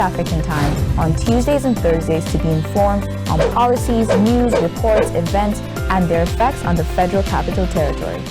African time on Tuesdays and Thursdays to be informed on policies, news, reports, events, and their effects on the Federal Capital Territory.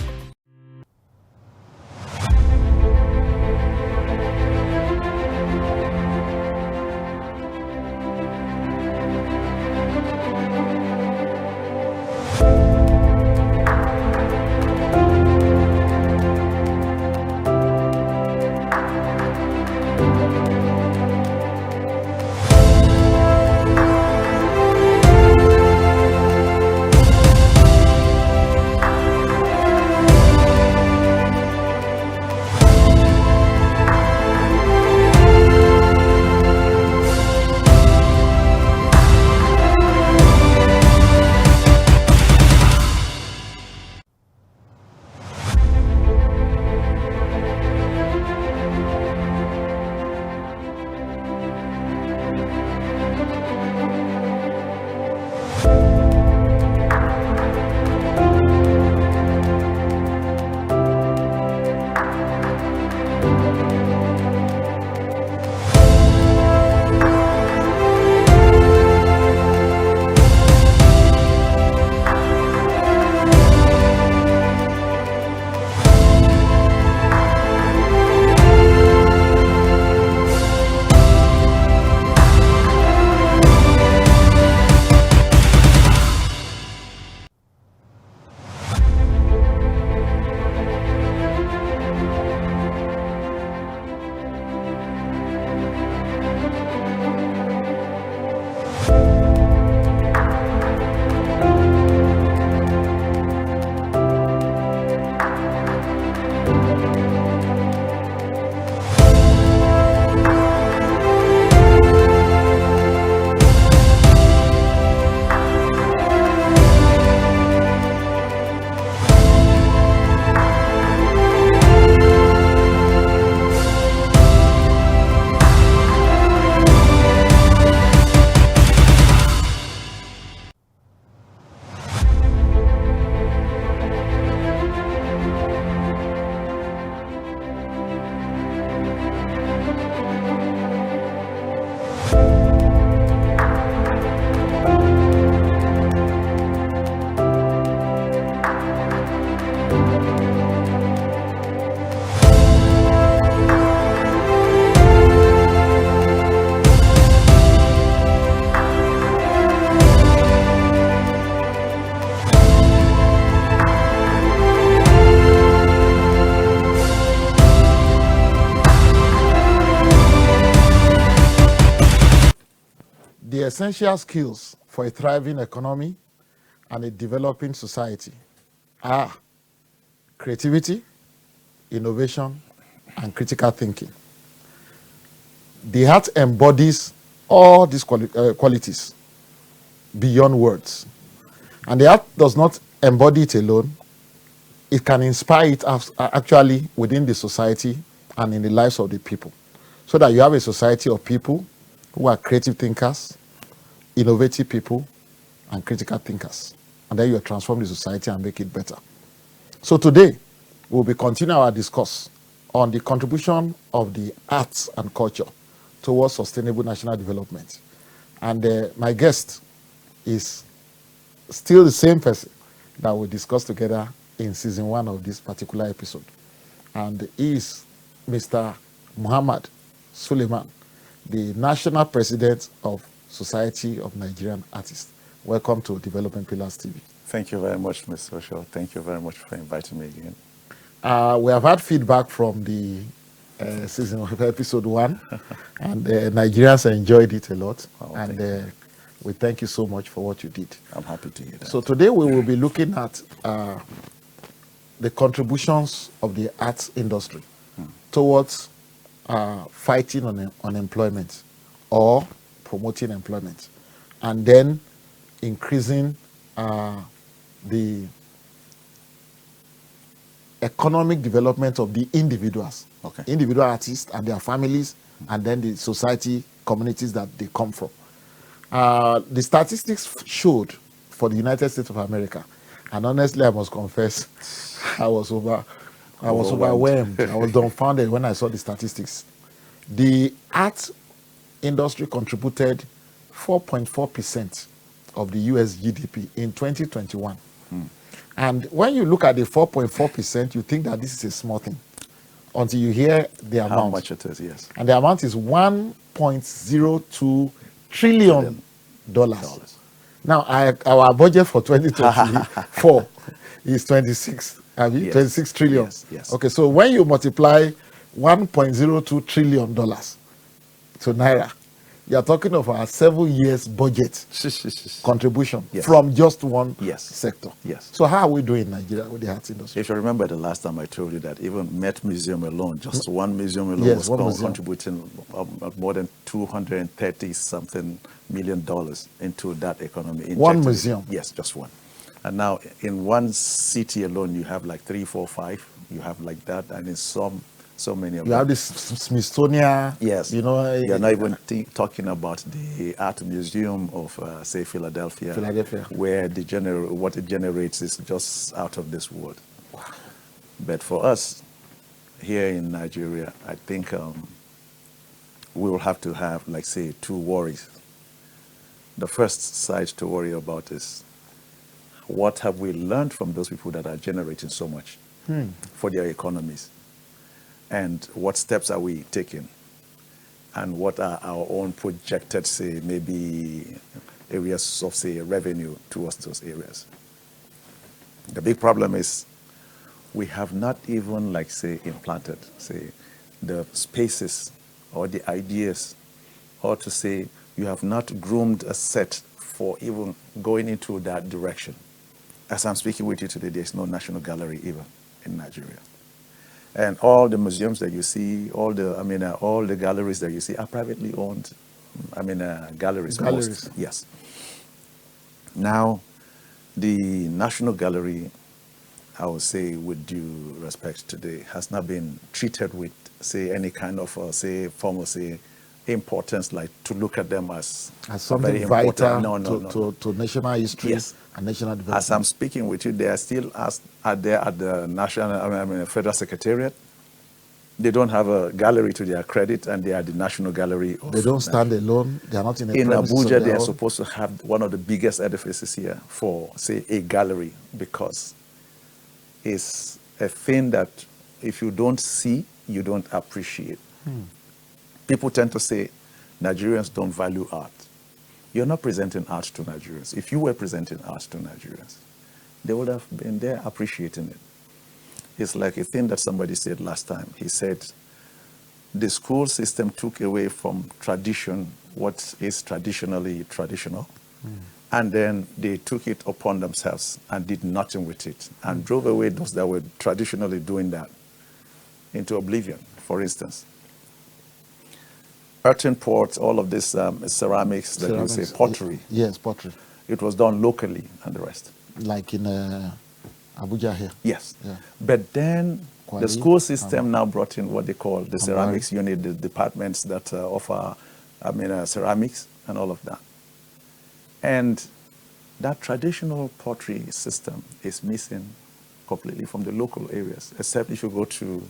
The essential skills for a thriving economy and a developing society are creativity, innovation, and critical thinking. The art embodies all these qualities beyond words. And the art does not embody it alone. It can inspire it actually within the society and in the lives of the people. So that you have a society of people who are creative thinkers, innovative people, and critical thinkers. And then you transform the society and make it better. So today, we'll be continuing our discourse on the contribution of the arts and culture towards sustainable national development. And my guest is still the same person that we discussed together in season 1 of this particular episode. And he is Mr. Muhammad Suleiman, the National President of Society of Nigerian Artists. Welcome to Development Pillars TV. Thank you very much, Mr. Osho. Thank you very much for inviting me again. We have had feedback from the season of episode 1, and Nigerians enjoyed it a lot. Oh, and we thank you so much for what you did. I'm happy to hear that. So today we will be looking at the contributions of the arts industry towards fighting on unemployment or promoting employment, and then increasing the economic development of the individuals, individual artists and their families, and then the society communities that they come from. The statistics showed for the United States of America, and honestly, I must confess, I was overwhelmed. I was dumbfounded when I saw the statistics. The art industry contributed 4.4% of the US GDP in 2021. And when you look at the 4.4%, you think that this is a small thing until you hear the amount. How much it is, yes. And the amount is $1.02 trillion. Now, our budget for 2024 is 26, Yes. 26 trillion. Yes, yes. Okay, so when you multiply $1.02 trillion to Naira, you're talking of our 7 years budget contribution Yes. from just one Yes. sector. Yes. So how are we doing in Nigeria with the arts industry? If you remember the last time I told you that even Met Museum alone, just one museum alone Yes, was one museum. contributing more than $230-something million into that economy. One injected it. museum? Yes, just one. And now in one city alone, you have like 3, 4, 5. You have like that, and in so many of You them. have this Smithsonian. Yes. You know, You're not even talking about the Art Museum of, say, Philadelphia. Where what it generates is just out of this world. Wow. But for us, here in Nigeria, I think we will have to have, like, say, 2 worries. The first side to worry about is, what have we learned from those people that are generating so much for their economies? And what steps are we taking? And what are our own projected, say, maybe areas of, say, revenue towards those areas? The big problem is we have not even, like, say, implanted, say, the spaces or the ideas, or to say you have not groomed a set for even going into that direction. As I'm speaking with you today, there's no National Gallery even in Nigeria. And all the museums that you see, all the galleries that you see are privately owned, galleries. Most. Yes. Now, the National Gallery, I would say with due respect today, has not been treated with, say, any kind of, say, form of, say, importance, like to look at them as something very vital no. to national history. Yes. And national development. As I'm speaking with you, they are still there at the Federal Secretariat. They don't have a gallery to their credit, and they are the National Gallery. They don't stand alone. They are not in a In Abuja, they are own. supposed to have one of the biggest edifices here for, say, a gallery, because it's a thing that if you don't see, you don't appreciate. People tend to say Nigerians don't value art. You're not presenting art to Nigerians. If you were presenting art to Nigerians, they would have been there appreciating it. It's like a thing that somebody said last time. He said, the school system took away from tradition what is traditionally traditional, and then they took it upon themselves and did nothing with it, and drove away those that were traditionally doing that into oblivion. For instance, earthen pots, all of this ceramics that you say, pottery. Yes, pottery. It was done locally and the rest. Like in Abuja here. Yes. Yeah. But then Kwali, the school system now brought in what they call the ceramics unit, the departments that offer, ceramics and all of that. And that traditional pottery system is missing completely from the local areas, except if you go to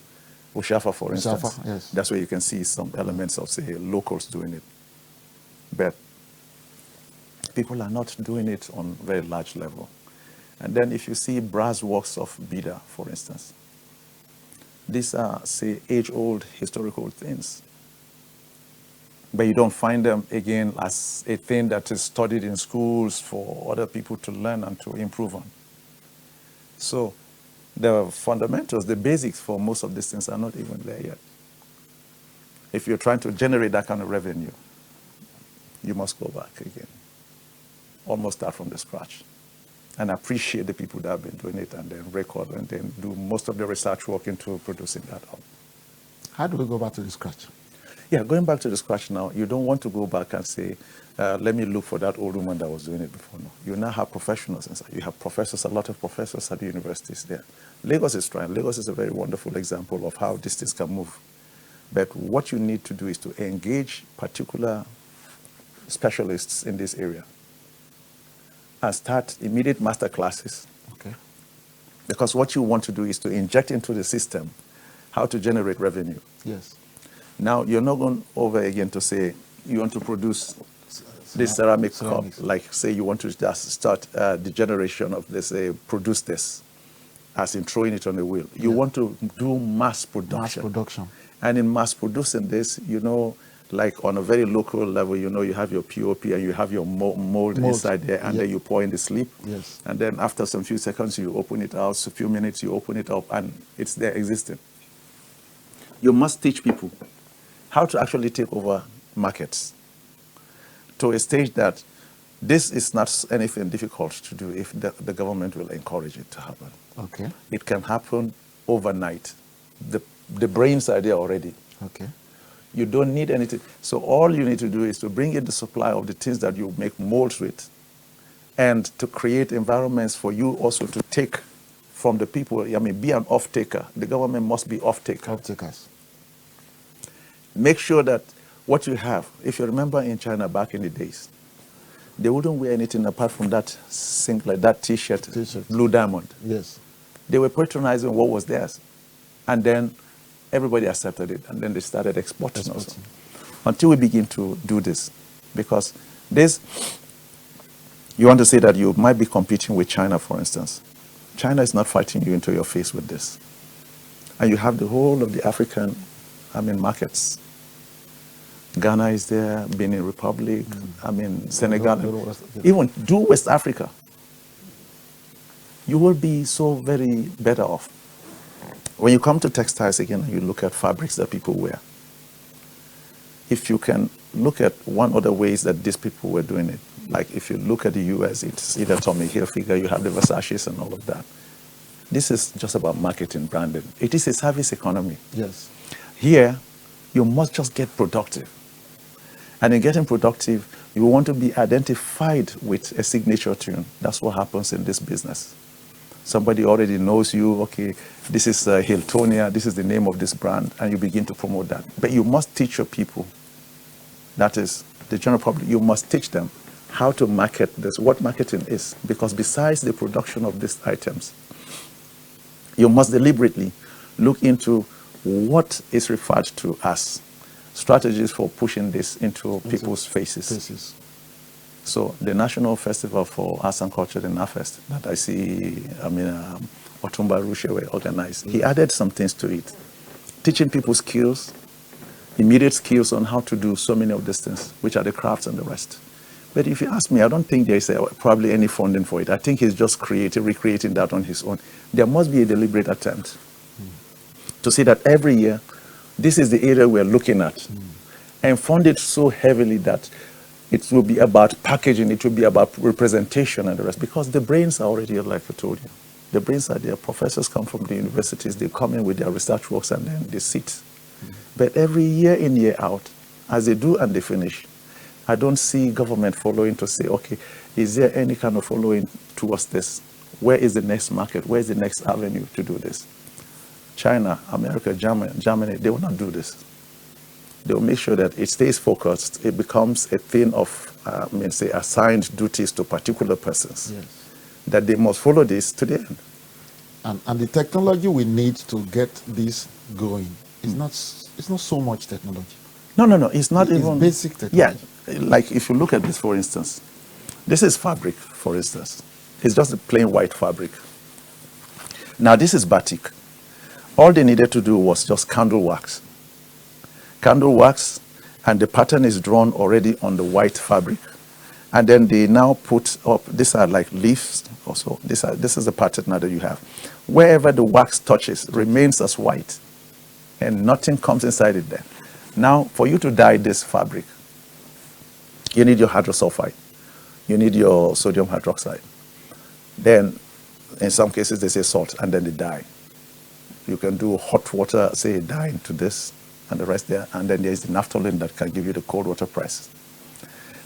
Oshafa, for instance. Yes. That's where you can see some elements of, say, locals doing it. But people are not doing it on a very large level. And then if you see brass works of Bida, for instance, these are, say, age-old historical things. But you don't find them, again, as a thing that is studied in schools for other people to learn and to improve on. So the fundamentals, the basics for most of these things are not even there yet. If you're trying to generate that kind of revenue, you must go back again. Almost start from the scratch. And appreciate the people that have been doing it, and then record, and then do most of the research work into producing that up. How do we go back to the scratch? Yeah, going back to the scratch now, you don't want to go back and say, let me look for that old woman that was doing it before. No. You now have professionals inside. You have professors, a lot of professors at the universities there. Lagos is trying. Lagos is a very wonderful example of how these things can move. But what you need to do is to engage particular specialists in this area and start immediate master classes. Okay. Because what you want to do is to inject into the system how to generate revenue. Yes. Now, you're not going over again to say, you want to produce this ceramic cup, like say you want to just start the generation of this, produce this, as in throwing it on the wheel. You want to do mass production. Mass production. And in mass producing this, you know, like on a very local level, you know, you have your POP and you have your mold inside there, and then you pour in the sleep. Yes. And then after some few seconds, you open it out, a few minutes, you open it up, and it's there existing. You must teach people how to actually take over markets to a stage that this is not anything difficult to do if the government will encourage it to happen. Okay. It can happen overnight. The brains are there already. Okay. You don't need anything. So all you need to do is to bring in the supply of the things that you make molds with, and to create environments for you also to take from the people. I mean, be an off-taker. The government must be off-taker. Off-takers. Make sure that what you have, if you remember in China back in the days, they wouldn't wear anything apart from that singlet, that T-shirt, Blue Diamond. Yes. They were patronizing what was theirs. And then everybody accepted it, and then they started exporting also. Until we begin to do this. Because this, you want to say that you might be competing with China, for instance. China is not fighting you into your face with this. And you have the whole of the African, markets. Ghana is there, Benin Republic, Senegal, even do West Africa. You will be so very better off. When you come to textiles again, you look at fabrics that people wear. If you can look at one other ways that these people were doing it, like if you look at the US, it's either Tommy Hilfiger, you have the Versace's and all of that. This is just about marketing, branding. It is a service economy. Yes. Here, you must just get productive. And in getting productive, you want to be identified with a signature tune. That's what happens in this business. Somebody already knows you, okay, this is Hiltonia, this is the name of this brand, and you begin to promote that. But you must teach your people, that is the general public, you must teach them how to market this, what marketing is. Because besides the production of these items, you must deliberately look into what is referred to as strategies for pushing this into people's faces. So the National Festival for Arts and Culture, the NAFEST, that I see, Otumba Rushewe organized, he added some things to it. Teaching people skills, immediate skills on how to do so many of these things, which are the crafts and the rest. But if you ask me, I don't think there is probably any funding for it. I think he's just recreating that on his own. There must be a deliberate attempt to see that every year, this is the area we're looking at, and fund it so heavily that it will be about packaging, it will be about representation and the rest, because the brains are already, like I told you, the brains are there. Professors come from the universities, they come in with their research works and then they sit. But every year in, year out, as they do and they finish, I don't see government following to say, okay, is there any kind of following towards this? Where is the next market? Where is the next avenue to do this? China, America, Germany, they will not do this. They will make sure that it stays focused. It becomes a thing of, assigned duties to particular persons. Yes. That they must follow this to the end. And the technology we need to get this going is not so much technology. No, it's not even basic technology. Yeah, like if you look at this, for instance, this is fabric, for instance. It's just a plain white fabric. Now this is batik. All they needed to do was just candle wax. Candle wax, and the pattern is drawn already on the white fabric. And then they now put up, these are like leaves also. This is the pattern now that you have. Wherever the wax touches, remains as white. And nothing comes inside it then. Now, for you to dye this fabric, you need your hydrosulfide. You need your sodium hydroxide. Then, in some cases, they say salt, and then they dye. You can do hot water, say, dye into this, and the rest there. And then there's the naphthalene that can give you the cold water press.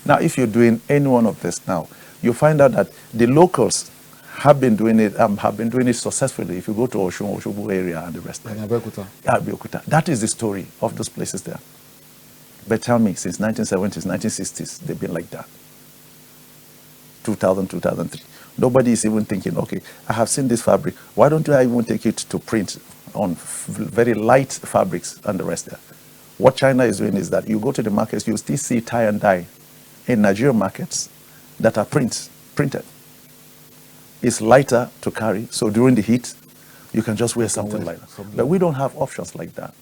Now, if you're doing any one of this now, you find out that the locals have been doing it successfully. If you go to Oshubu area and the rest there. Abeokuta. That is the story of those places there. But tell me, since 1970s, 1960s, they've been like that. 2000, 2003. Nobody is even thinking, okay, I have seen this fabric. Why don't I even take it to print on very light fabrics and the rest there? What China is doing is that you go to the markets, you still see tie and dye in Nigerian markets that are printed. It's lighter to carry, so during the heat, you can just wear something like that. But we don't have options like that.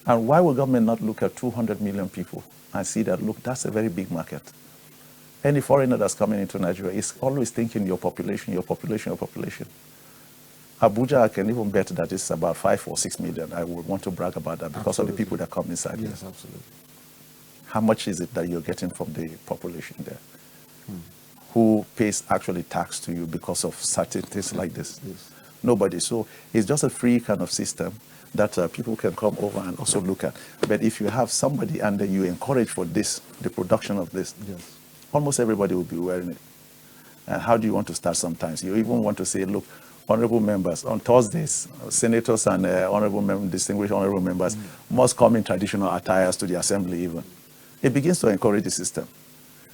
And why will government not look at 200 million people and see that, look, that's a very big market. Any foreigner that's coming into Nigeria is always thinking your population, your population, your population. Abuja, I can even bet that it's about 5 or 6 million. I would want to brag about that because of the people that come inside. Yes, absolutely. How much is it that you're getting from the population there? Who pays actually tax to you because of certain things like this? Yes. Nobody. So it's just a free kind of system that people can come over and also look at. But if you have somebody and you encourage for this, the production of this, yes, almost everybody will be wearing it. And how do you want to start sometimes? You even want to say, look, honorable members, on Thursdays, senators and distinguished honorable members must come in traditional attires to the assembly even. It begins to encourage the system.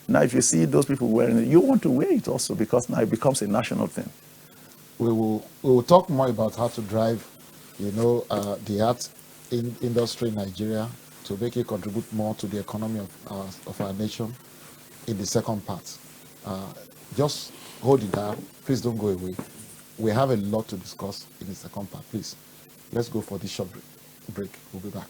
Now, if you see those people wearing it, you want to wear it also because now it becomes a national thing. We will talk more about how to drive, the art industry in Nigeria to make it contribute more to the economy of our nation in the second part. Just hold it down. Please don't go away. We have a lot to discuss in the second part. Please, let's go for this short break. We'll be back.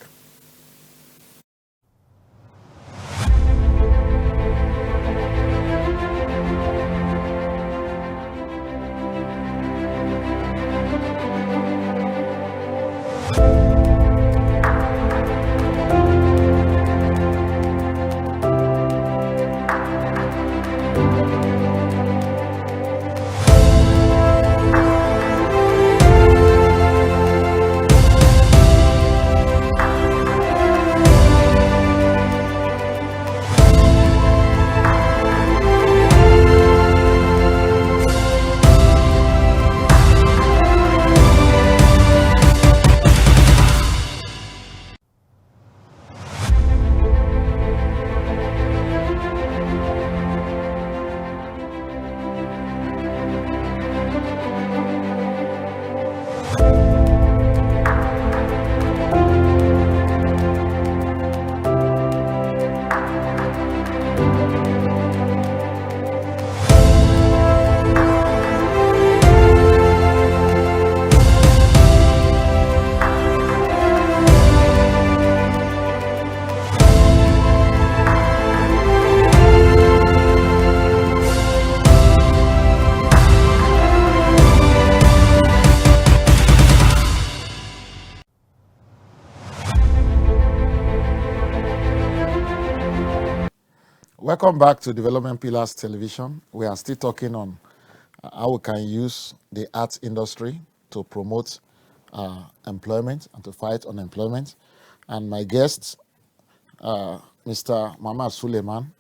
Welcome back to Development Pillars Television. We are still talking on how we can use the arts industry to promote employment and to fight unemployment. And my guest, Mr. Muhammad Suleiman,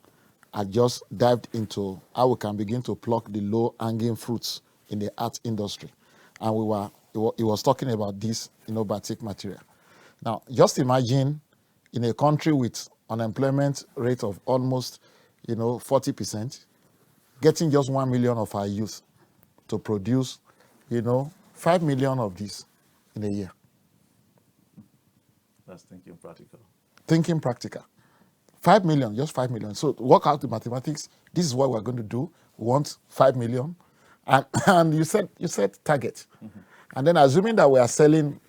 had just dived into how we can begin to pluck the low-hanging fruits in the art industry. And he was talking about this, batik material. Now, just imagine in a country with unemployment rate of almost 40%, getting just 1 million of our youth to produce, 5 million of these in a year. That's thinking practical. Thinking practical. 5 million, just 5 million. So work out the mathematics. This is what we're going to do. We want 5 million. And you said target. And then assuming that we are selling,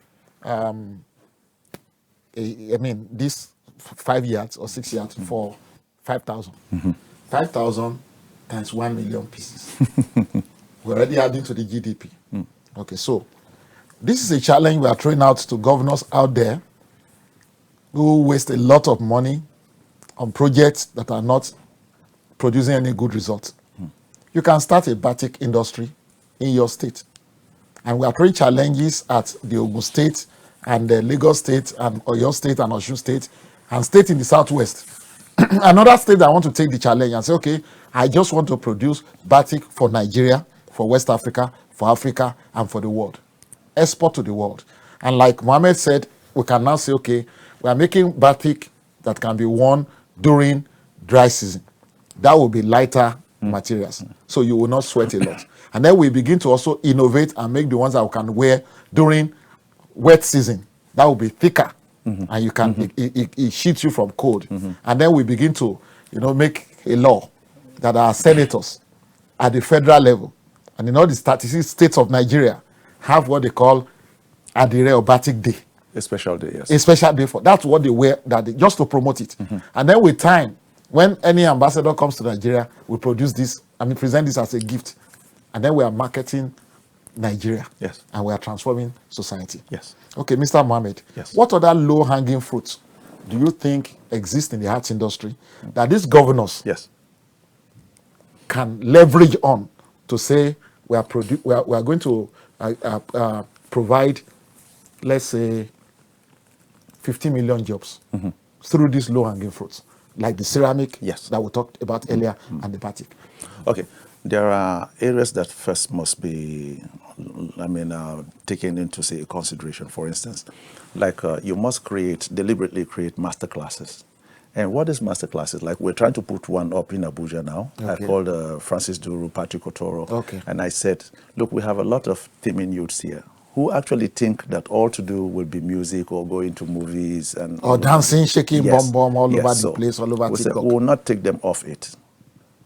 these 5 yards or 6 yards for 5,000. 5,000 times 1 million pieces. We're already adding to the GDP. Okay, so this is a challenge we are throwing out to governors out there who waste a lot of money on projects that are not producing any good results. You can start a batik industry in your state. And we are throwing challenges at the Ogun State and the Lagos State and Oyo State and Osun State and state in the Southwest. Another state that want to take the challenge and say, okay, I just want to produce batik for Nigeria, for West Africa, and for the world. Export to the world. And like Mohammed said, we can now say, okay, we are making batik that can be worn during dry season. That will be lighter materials, so you will not sweat a lot. And then we begin to also innovate and make the ones that we can wear during wet season. That will be thicker and you can it cheats you from code, and then we begin to make a law that our senators at the federal level and in all the 36 states of Nigeria have what they call Adire or Batik Day. A special day, yes. A special day for that's what they wear just to promote it. And then with time, when any ambassador comes to Nigeria, we produce this, present this as a gift. And then we are marketing Nigeria. Yes. And we are transforming society. Yes. Okay, Mr. Mohammed. Yes. What other low-hanging fruits do you think exist in the arts industry that these governors can leverage on to say we are going to provide, let's say, 50 million jobs through these low-hanging fruits, like the ceramic that we talked about earlier and the batik? Okay, there are areas that first must be, taken into, say, consideration. For instance, like you must deliberately create master classes. And what is master classes? Like we're trying to put one up in Abuja now. I called Francis Duru, Patrick Otoro, and I said, look, we have a lot of teaming youths here who actually think that all to do will be music or go into movies and or dancing, shaking, bomb all over the place, all over TikTok. We will not take them off it.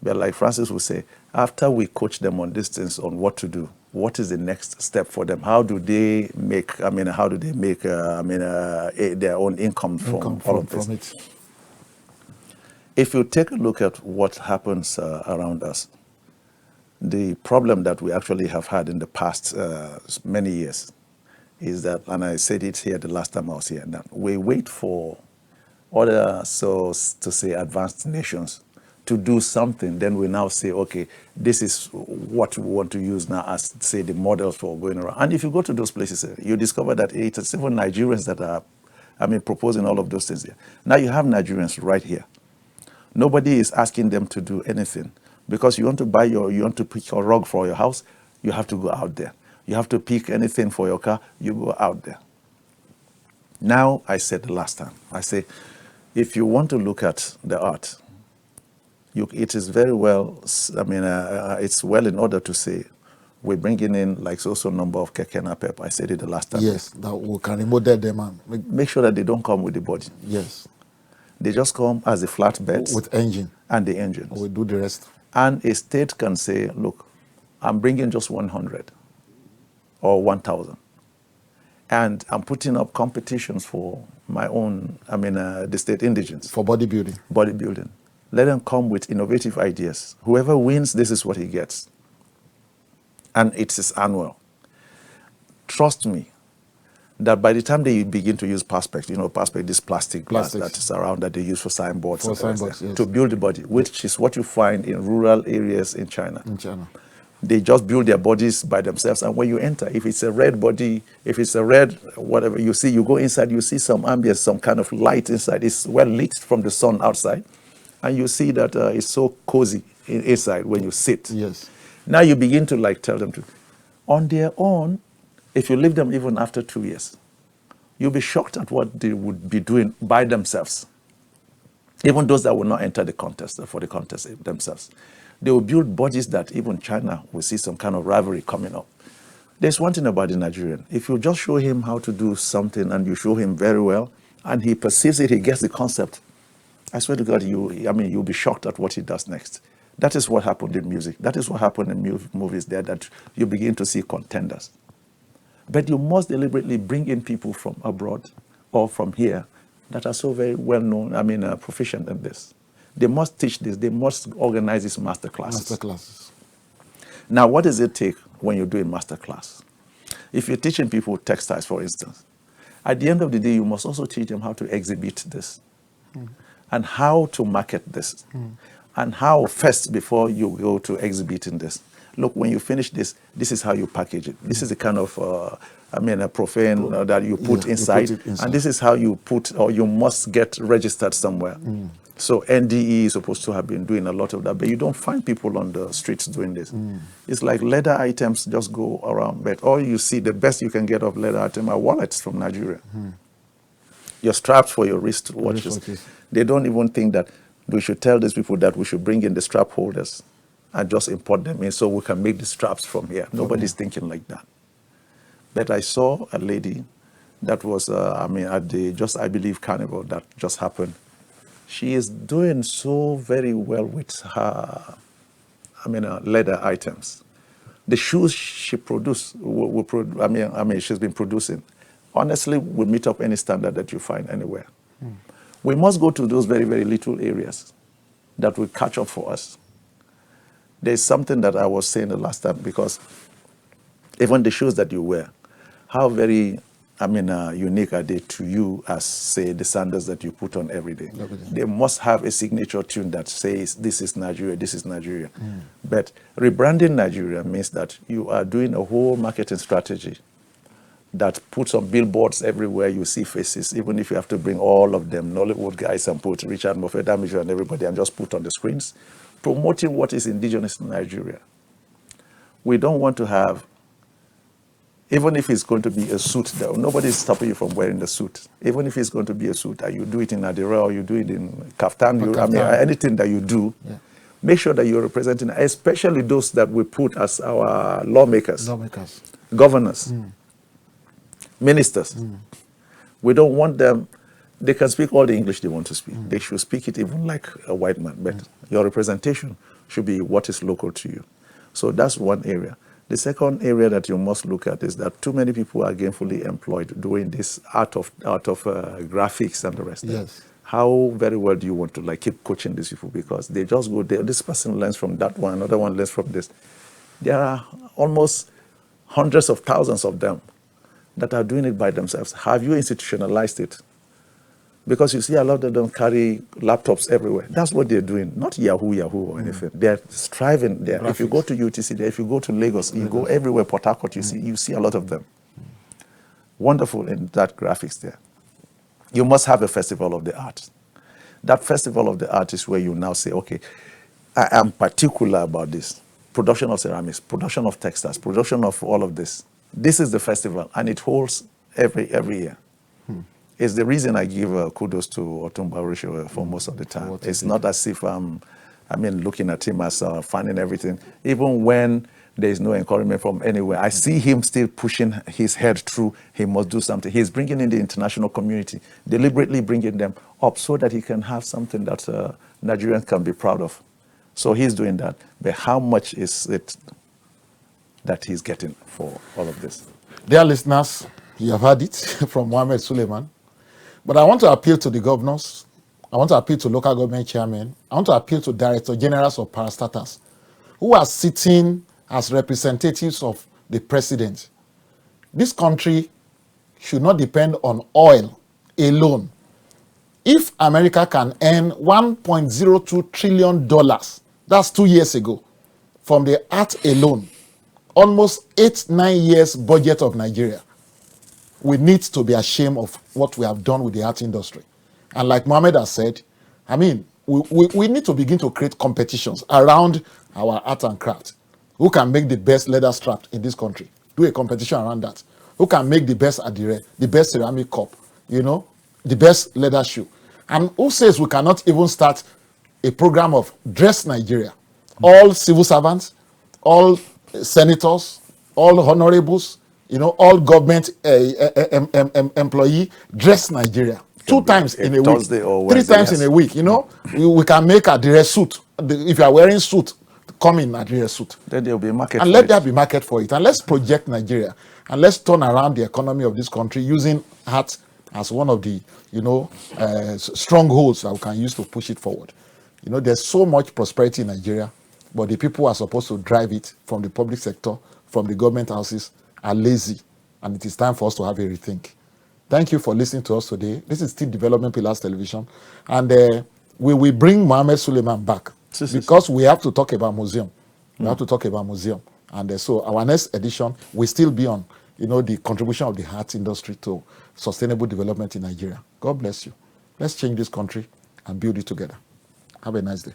But like Francis will say, after we coach them on this things on what to do, what is the next step for them? How do they make? Their own income from all of this? From it. If you take a look at what happens around us, the problem that we actually have had in the past many years is that, and I said it here the last time I was here, that we wait for other, so to say, advanced nations to do something. Then we now say, okay, this is what we want to use now as, say, the model for going around. And if you go to those places, you discover that it's even Nigerians that are, proposing all of those things here. Now you have Nigerians right here. Nobody is asking them to do anything. Because you want to pick your rug for your house, you have to go out there. You have to pick anything for your car, you go out there. Now, I said the last time, I say, if you want to look at the art, it is very well, it's well in order to say, we're bringing in like so number of keke napep. I said it the last time. Yes, that we can remodel them and make sure that they don't come with the body. Yes. They just come as the flatbeds. With engine. And the engines. We do the rest. And a state can say, look, I'm bringing just 100 or 1,000. And I'm putting up competitions for my own, the state indigents. For bodybuilding. Bodybuilding. Let them come with innovative ideas. Whoever wins, this is what he gets. And it is annual. Trust me, that by the time they begin to use Perspex, Perspex, this plastic glass that is around that they use for signboards, yes. To build the body, which is what you find in rural areas in China. In China. They just build their bodies by themselves. And when you enter, if it's a red body, if it's a red, whatever, you see, you go inside, you see some ambience, some kind of light inside. It's well lit from the sun outside. And you see that it's so cozy inside when you sit. Yes. Now you begin to tell them to, on their own, if you leave them even after 2 years, you'll be shocked at what they would be doing by themselves. Even those that will not enter the contest, for the contest themselves. They will build bodies that even China will see some kind of rivalry coming up. There's one thing about the Nigerian. If you just show him how to do something and you show him very well, and he perceives it, he gets the concept, I swear to God, you'll be shocked at what he does next. That is what happened in music. That is what happened in movies there, that you begin to see contenders. But you must deliberately bring in people from abroad or from here that are so very well known, proficient in this. They must teach this. They must organize these master classes. Master classes. Now, what does it take when you're doing master class? If you're teaching people textiles, for instance, at the end of the day, you must also teach them how to exhibit this and how to market this and how first, before you go to exhibiting this, look, when you finish this, this is how you package it. This is the kind of, a profane that you put inside. And this is how you put, or you must get registered somewhere. So NDE is supposed to have been doing a lot of that, but you don't find people on the streets doing this. It's like leather items just go around, but all you see, the best you can get of leather item are wallets from Nigeria. Your straps for your wrist watches. They don't even think that we should tell these people that we should bring in the strap holders and just import them in so we can make the straps from here. Nobody's thinking like that. But I saw a lady that was, at the I believe, carnival that just happened. She is doing so very well with her, leather items. The shoes she produced, she's been producing, honestly, will meet up any standard that you find anywhere. We must go to those very, very little areas that will catch up for us. There's something that I was saying the last time, because even the shoes that you wear, how very, unique are they to you as, say, the sandals that you put on every day? They must have a signature tune that says, this is Nigeria, this is Nigeria. But rebranding Nigeria means that you are doing a whole marketing strategy that puts on billboards everywhere. You see faces, even if you have to bring all of them, Nollywood guys, and put Richard Moffett, Damager, and everybody, and just put on the screens, promoting what is indigenous in Nigeria. We don't want to have, even if it's going to be a suit, nobody is stopping you from wearing the suit. Even if it's going to be a suit, you do it in Adira or you do it in KAFTAN, anything that you do, make sure that you're representing, especially those that we put as our lawmakers, governors, ministers. We don't want them, they can speak all the English they want to speak. They should speak it even like a white man, but your representation should be what is local to you. So that's one area. The second area that you must look at is that too many people are gainfully employed doing this art of graphics and the rest. Yes. How very well do you want to keep coaching these people? Because they just go there. This person learns from that one, another one learns from this. There are almost hundreds of thousands of them that are doing it by themselves. Have you institutionalized it? Because you see a lot of them carry laptops everywhere. That's what they're doing, not Yahoo or anything. They're striving there. Graphics. If you go to UTC there, if you go to Lagos, you go everywhere, Port Harcourt, you see a lot of them. Wonderful in that graphics there. You must have a festival of the arts. That festival of the arts is where you now say, okay, I am particular about this. Production of ceramics, production of textiles, production of all of this. This is the festival, and it holds every year. It's the reason I give kudos to Otumba Orisho for most of the time. It's not as if I'm looking at him as finding everything. Even when there is no encouragement from anywhere, I see him still pushing his head through. He must do something. He's bringing in the international community, deliberately bringing them up so that he can have something that Nigerians can be proud of. So he's doing that. But how much is it that he's getting for all of this? Dear listeners, you have heard it from Mohammed Suleiman. But I want to appeal to the governors. I want to appeal to local government chairmen. I want to appeal to director generals of parastatals who are sitting as representatives of the president. This country should not depend on oil alone. If America can earn $1.02 trillion, that's 2 years ago, from the art alone, almost 8-9 years budget of Nigeria, we need to be ashamed of what we have done with the art industry. And like Mohammed has said, we need to begin to create competitions around our art and craft. Who can make the best leather strap in this country? Do a competition around that. Who can make the best adire, the best ceramic cup, the best leather shoe? And who says we cannot even start a program of Dress Nigeria? All civil servants, all senators, all honorables, all government employee, Dress Nigeria. 2 times in a week, 3 times in a week. We can make a dress suit. If you are wearing suit, come in a dress suit. Then there will be a market. And let there be market for it. And let's project Nigeria. And let's turn around the economy of this country using art as one of the strongholds that we can use to push it forward. There's so much prosperity in Nigeria, but the people who are supposed to drive it from the public sector, from the government houses, are lazy, and it is time for us to have a rethink. Thank you for listening to us today. This is still Development Pillars Television, and we will bring Mohammed Suleiman back because we have to talk about museum. We have to talk about museum, and so our next edition will still be on, the contribution of the art industry to sustainable development in Nigeria. God bless you. Let's change this country and build it together. Have a nice day.